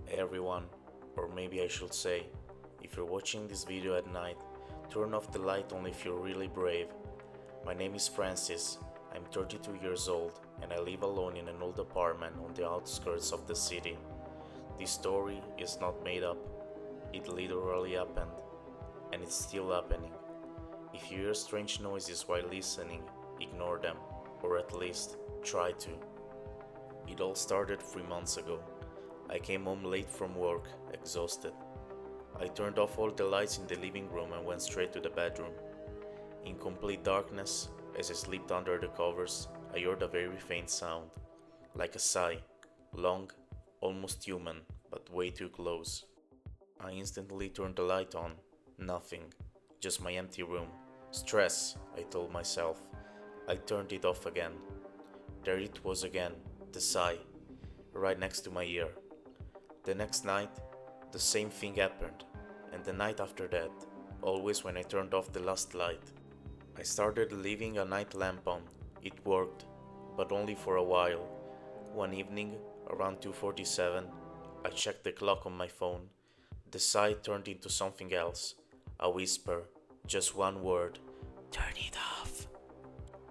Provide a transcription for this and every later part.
Hey everyone, or maybe I should say, if you're watching this video at night, turn off the light only if you're really brave. My name is Francis, I'm 32 years old, and I live alone in an old apartment on the outskirts of the city. This story is not made up, it literally happened, and it's still happening. If you hear strange noises while listening, ignore them, or at least try to. It all started 3 months ago. I came home late from work, exhausted. I turned off all the lights in the living room and went straight to the bedroom. In complete darkness, as I slipped under the covers, I heard a very faint sound, like a sigh, long, almost human, but way too close. I instantly turned the light on. Nothing, just my empty room. Stress, I told myself. I turned it off again. There it was again, the sigh, right next to my ear. The next night, the same thing happened, and the night after that, always when I turned off the last light. I started leaving a night lamp on. It worked, but only for a while. One evening, around 2:47, I checked the clock on my phone. The sigh turned into something else, a whisper, just one word. Turn it off.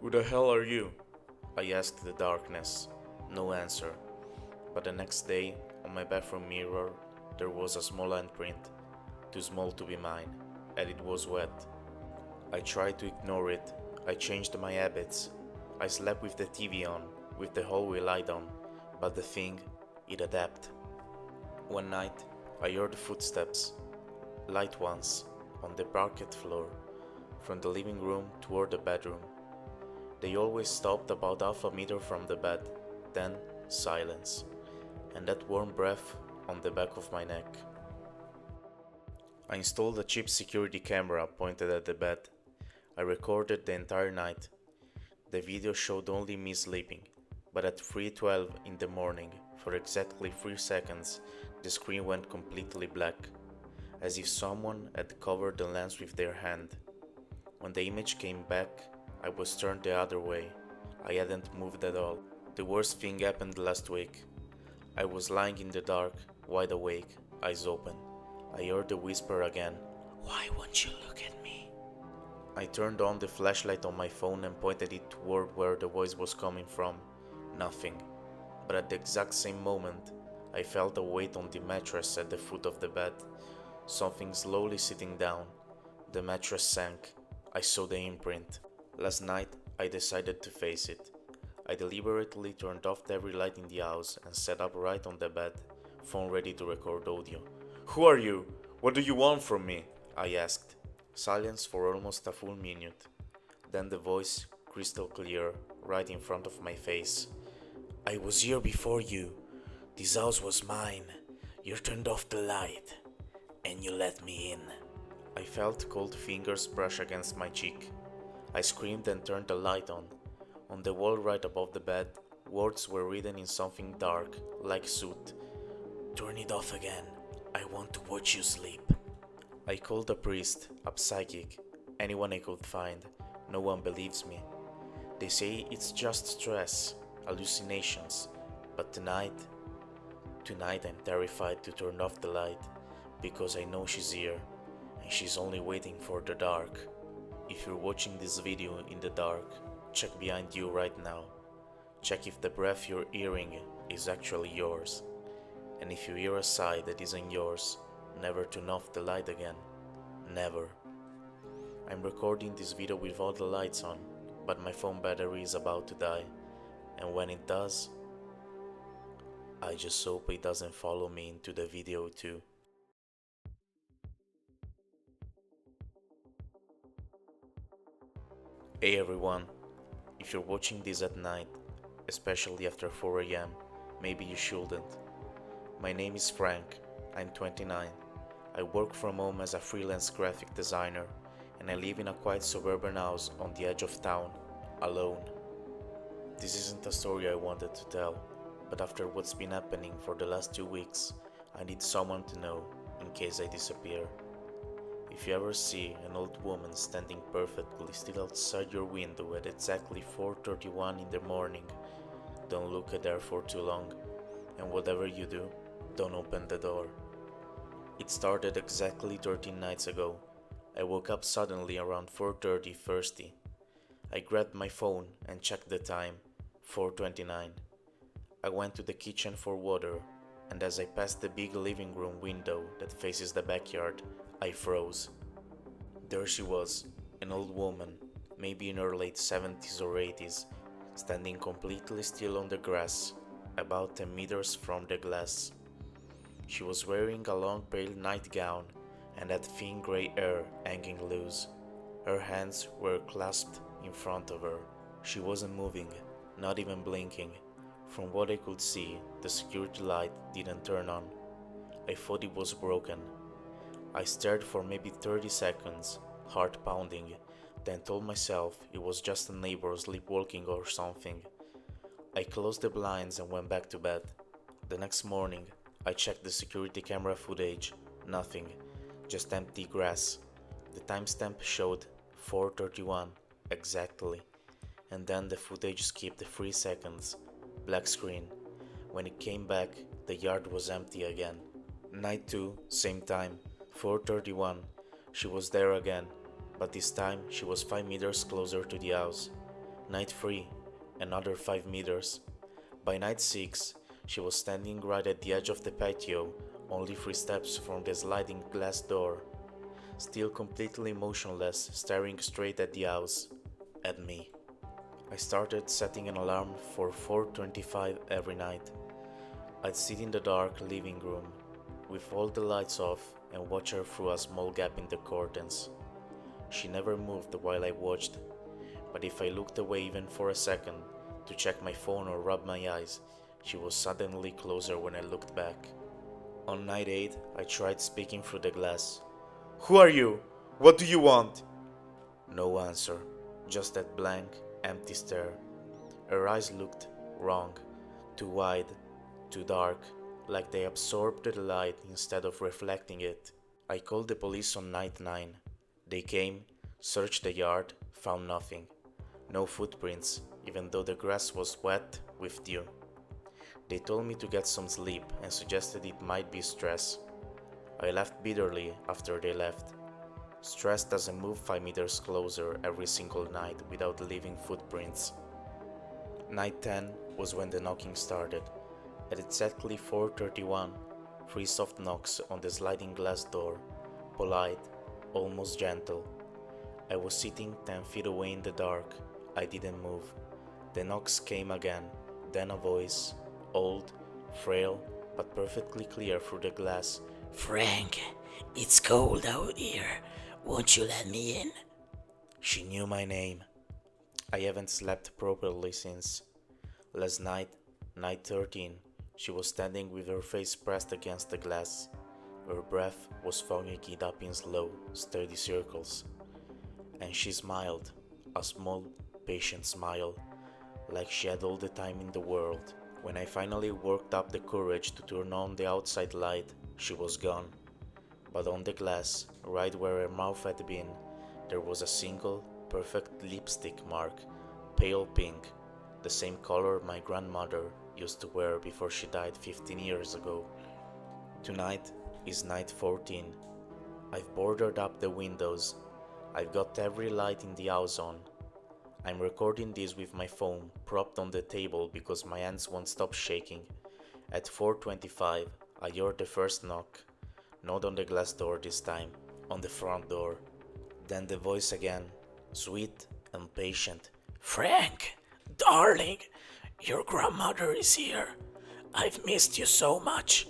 Who the hell are you? I asked the darkness. No answer. But the next day, on my bathroom mirror, there was a small handprint, too small to be mine, and it was wet. I tried to ignore it. I changed my habits. I slept with the TV on, with the hallway light on, but the thing, it adapted. One night, I heard footsteps, light ones, on the parquet floor, from the living room toward the bedroom. They always stopped about half a meter from the bed, then silence, and that warm breath on the back of my neck. I installed a cheap security camera pointed at the bed. I recorded the entire night. The video showed only me sleeping, but at 3:12 in the morning, for exactly 3 seconds, the screen went completely black, as if someone had covered the lens with their hand. When the image came back, I was turned the other way. I hadn't moved at all. The worst thing happened last week. I was lying in the dark, wide awake, eyes open. I heard the whisper again. Why won't you look at me? I turned on the flashlight on my phone and pointed it toward where the voice was coming from. Nothing. But at the exact same moment, I felt a weight on the mattress at the foot of the bed. Something slowly sitting down. The mattress sank. I saw the imprint. Last night, I decided to face it. I deliberately turned off every light in the house and sat up right on the bed, phone ready to record audio. Who are you? What do you want from me? I asked. Silence for almost a full minute. Then the voice, crystal clear, right in front of my face. I was here before you. This house was mine. You turned off the light, and you let me in. I felt cold fingers brush against my cheek. I screamed and turned the light on. On the wall right above the bed, words were written in something dark, like soot. Turn it off again. I want to watch you sleep. I called a priest, a psychic, anyone I could find. No one believes me. They say it's just stress, hallucinations. But tonight I'm terrified to turn off the light, because I know she's here, and she's only waiting for the dark. If you're watching this video in the dark, check behind you right now. Check if the breath you're hearing is actually yours. And if you hear a sigh that isn't yours, never turn off the light again. Never. I'm recording this video with all the lights on, but my phone battery is about to die. And when it does, I just hope it doesn't follow me into the video too. Hey everyone. If you're watching this at night, especially after 4 a.m., maybe you shouldn't. My name is Frank, I'm 29. I work from home as a freelance graphic designer, and I live in a quiet suburban house on the edge of town, alone. This isn't a story I wanted to tell, but after what's been happening for the last 2 weeks, I need someone to know in case I disappear. If you ever see an old woman standing perfectly still outside your window at exactly 4:31 in the morning, don't look at her for too long, and whatever you do, Don't open the door. It started exactly 13 nights ago. I woke up suddenly around 4:30 Thursday. I grabbed my phone and checked the time, 4:29. I went to the kitchen for water, and as I passed the big living room window that faces the backyard, I froze. There she was, an old woman, maybe in her late 70s or 80s, standing completely still on the grass, about 10 meters from the glass. She was wearing a long pale nightgown and had thin grey hair hanging loose. Her hands were clasped in front of her. She wasn't moving, not even blinking. From what I could see, the security light didn't turn on. I thought it was broken. I stared for maybe 30 seconds, heart pounding, then told myself it was just a neighbor sleepwalking or something. I closed the blinds and went back to bed. The next morning, I checked the security camera footage. Nothing, just empty grass. The timestamp showed 4:31 exactly, and then the footage skipped 3 seconds. Black screen. When it came back, the yard was empty again. Night 2, same time, 4:31. She was there again, but this time she was 5 meters closer to the house. Night 3, another 5 meters. By night 6, she was standing right at the edge of the patio, only 3 steps from the sliding glass door. Still completely motionless, staring straight at the house, at me. I started setting an alarm for 4:25 every night. I'd sit in the dark living room, with all the lights off, and watch her through a small gap in the curtains. She never moved while I watched, but if I looked away even for a second, to check my phone or rub my eyes, she was suddenly closer when I looked back. On night 8, I tried speaking through the glass. "Who are you? What do you want?" No answer, just that blank, empty stare. Her eyes looked wrong, too wide, too dark, like they absorbed the light instead of reflecting it. I called the police on night 9. They came, searched the yard, found nothing. No footprints, even though the grass was wet with dew. They told me to get some sleep and suggested it might be stress. I laughed bitterly after they left. Stress doesn't move 5 meters closer every single night without leaving footprints. Night 10 was when the knocking started. At exactly 4:31, 3 soft knocks on the sliding glass door, polite, almost gentle. I was sitting 10 feet away in the dark. I didn't move. The knocks came again, then a voice, old, frail, but perfectly clear through the glass. "Frank, it's cold out here. Won't you let me in?" She knew my name. I haven't slept properly since. Last night, night 13, she was standing with her face pressed against the glass. Her breath was fogging it up in slow, steady circles. And she smiled, a small, patient smile, like she had all the time in the world. When I finally worked up the courage to turn on the outside light, she was gone. But on the glass, right where her mouth had been, there was a single, perfect lipstick mark, pale pink, the same color my grandmother used to wear before she died 15 years ago. Tonight is night 14. I've boarded up the windows. I've got every light in the house on. I'm recording this with my phone propped on the table because my hands won't stop shaking. At 4:25, I heard the first knock. Not on the glass door this time, on the front door. Then the voice again, sweet and patient. "Frank, darling, your grandmother is here. I've missed you so much.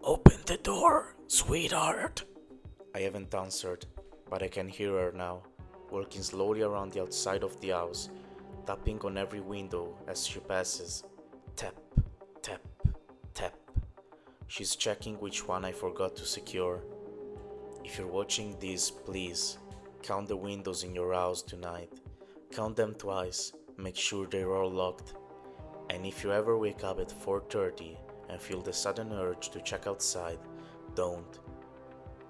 Open the door, sweetheart." I haven't answered, but I can hear her now, walking slowly around the outside of the house, tapping on every window as she passes. Tap, tap, tap. She's checking which one I forgot to secure. If you're watching this, please, count the windows in your house tonight. Count them twice, make sure they're all locked. And if you ever wake up at 4:30 and feel the sudden urge to check outside, don't.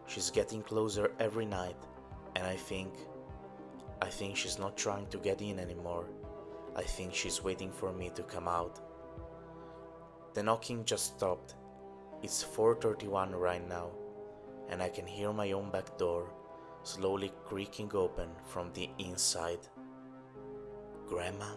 She's getting closer every night, and I think she's not trying to get in anymore. I think she's waiting for me to come out. The knocking just stopped. It's 4:31 right now, and I can hear my own back door slowly creaking open from the inside. Grandma?